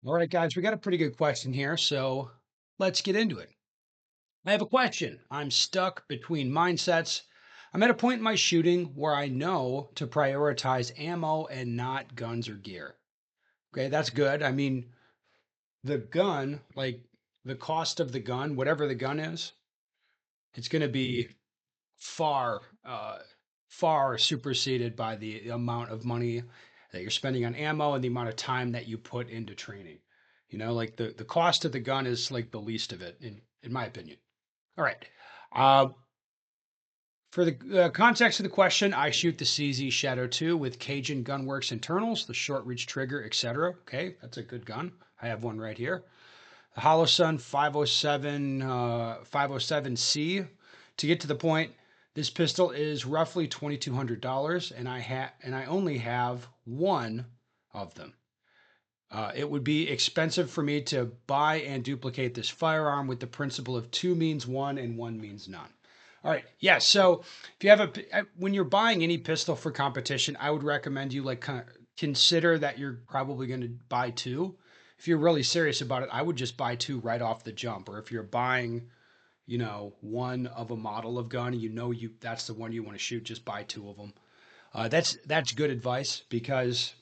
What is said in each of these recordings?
All right, guys, we got a pretty good question here, so let's get into it. I have a question. I'm stuck between mindsets. I'm at a point in my shooting where I know to prioritize ammo and not guns or gear. Okay, that's good. I mean, the gun, like the cost of the gun, whatever the gun is, it's going to be far, far superseded by the amount of money that you're spending on ammo and the amount of time that you put into training. Like the cost of the gun is like the least of it, in my opinion. All right. Uh, for the context of the question, I shoot the CZ Shadow 2 with Cajun Gunworks internals, the short reach trigger, etc. Okay, that's a good gun. I have one right here. The Holosun 507C. To get to the point, this pistol is roughly $2,200, and I only have one of them. It would be expensive for me to buy and duplicate this firearm with the principle of two means one and one means none. All right. Yeah. So if you have when you're buying any pistol for competition, I would recommend you like consider that you're probably going to buy two. If you're really serious about it, I would just buy two right off the jump. Or if you're buying, one of a model of gun, and that's the one you want to shoot, just buy two of them. That's good advice because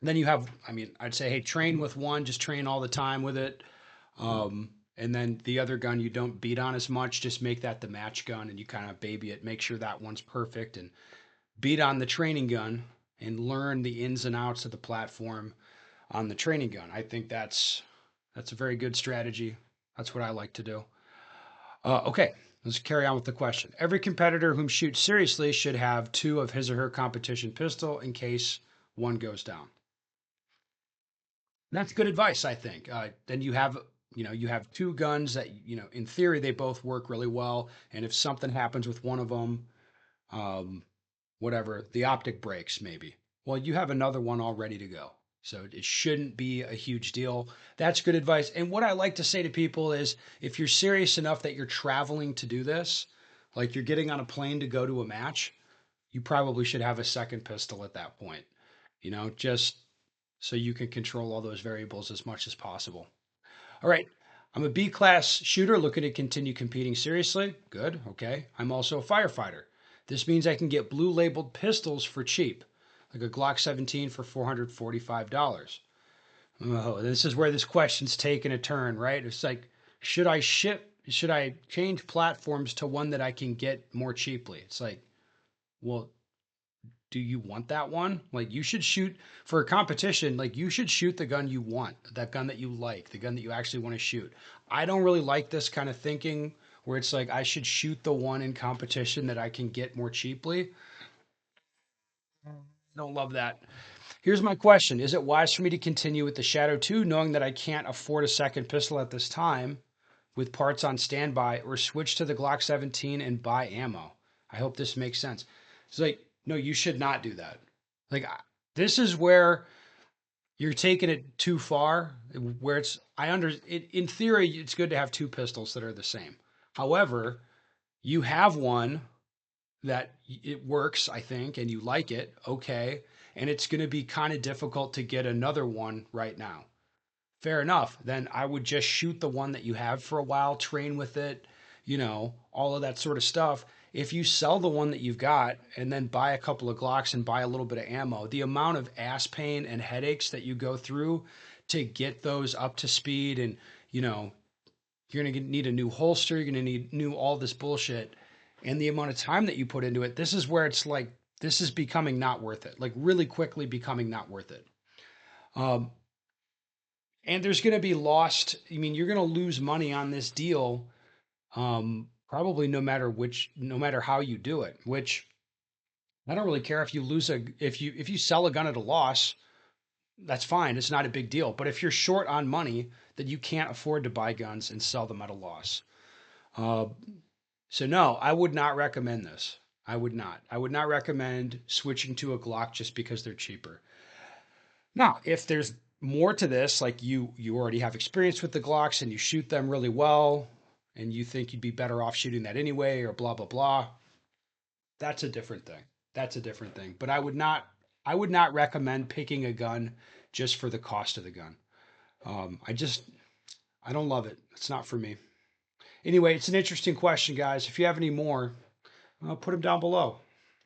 then you have, I mean, I'd say, hey, train with one, just train all the time with it. And then the other gun you don't beat on as much, just make that the match gun and you kind of baby it, make sure that one's perfect and beat on the training gun and learn the ins and outs of the platform on the training gun. I think that's a very good strategy. That's what I like to do. Okay, let's carry on with the question. Every competitor whom shoots seriously should have two of his or her competition pistol in case one goes down. That's good advice, I think. Then you have two guns that, in theory, they both work really well. And if something happens with one of them, um, whatever, the optic breaks maybe. Well, you have another one all ready to go. So it shouldn't be a huge deal. That's good advice. And what I like to say to people is if you're serious enough that you're traveling to do this, like you're getting on a plane to go to a match, you probably should have a second pistol at that point, just so you can control all those variables as much as possible. All right. I'm a B class shooter looking to continue competing seriously. Good. Okay. I'm also a firefighter. This means I can get blue labeled pistols for cheap, like a Glock 17 for $445. Oh, this is where this question's taking a turn, right? It's like, should I change platforms to one that I can get more cheaply? It's like, well, do you want that one? Like you should shoot for a competition, like you should shoot the gun you want, that gun that you like, the gun that you actually want to shoot. I don't really like this kind of thinking where it's like I should shoot the one in competition that I can get more cheaply. Don't love that. Here's my question. Is it wise for me to continue with the Shadow 2 knowing that I can't afford a second pistol at this time with parts on standby or switch to the Glock 17 and buy ammo? I hope this makes sense. It's like, no, you should not do that. Like, this is where you're taking it too far. Where in theory, it's good to have two pistols that are the same. However, you have one that it works, I think, and you like it. Okay. And it's going to be kind of difficult to get another one right now. Fair enough. Then I would just shoot the one that you have for a while, train with it, all of that sort of stuff. If you sell the one that you've got and then buy a couple of Glocks and buy a little bit of ammo, the amount of ass pain and headaches that you go through to get those up to speed and, you know, you're going to need a new holster, you're going to need new all this bullshit and the amount of time that you put into it. This is where it's like this is becoming not worth it. Like really quickly becoming not worth it. Um, and there's going to be lost. I mean, you're going to lose money on this deal, probably no matter how you do it. Which I don't really care if you if you sell a gun at a loss, that's fine. It's not a big deal. But if you're short on money, then you can't afford to buy guns and sell them at a loss. Uh, so no, I would not recommend this. I would not. I would not recommend switching to a Glock just because they're cheaper. Now, if there's more to this, like you already have experience with the Glocks and you shoot them really well, and you think you'd be better off shooting that anyway, or blah blah blah, that's a different thing. That's a different thing. But I would not recommend picking a gun just for the cost of the gun. I don't love it. It's not for me. Anyway, it's an interesting question, guys. If you have any more, put them down below.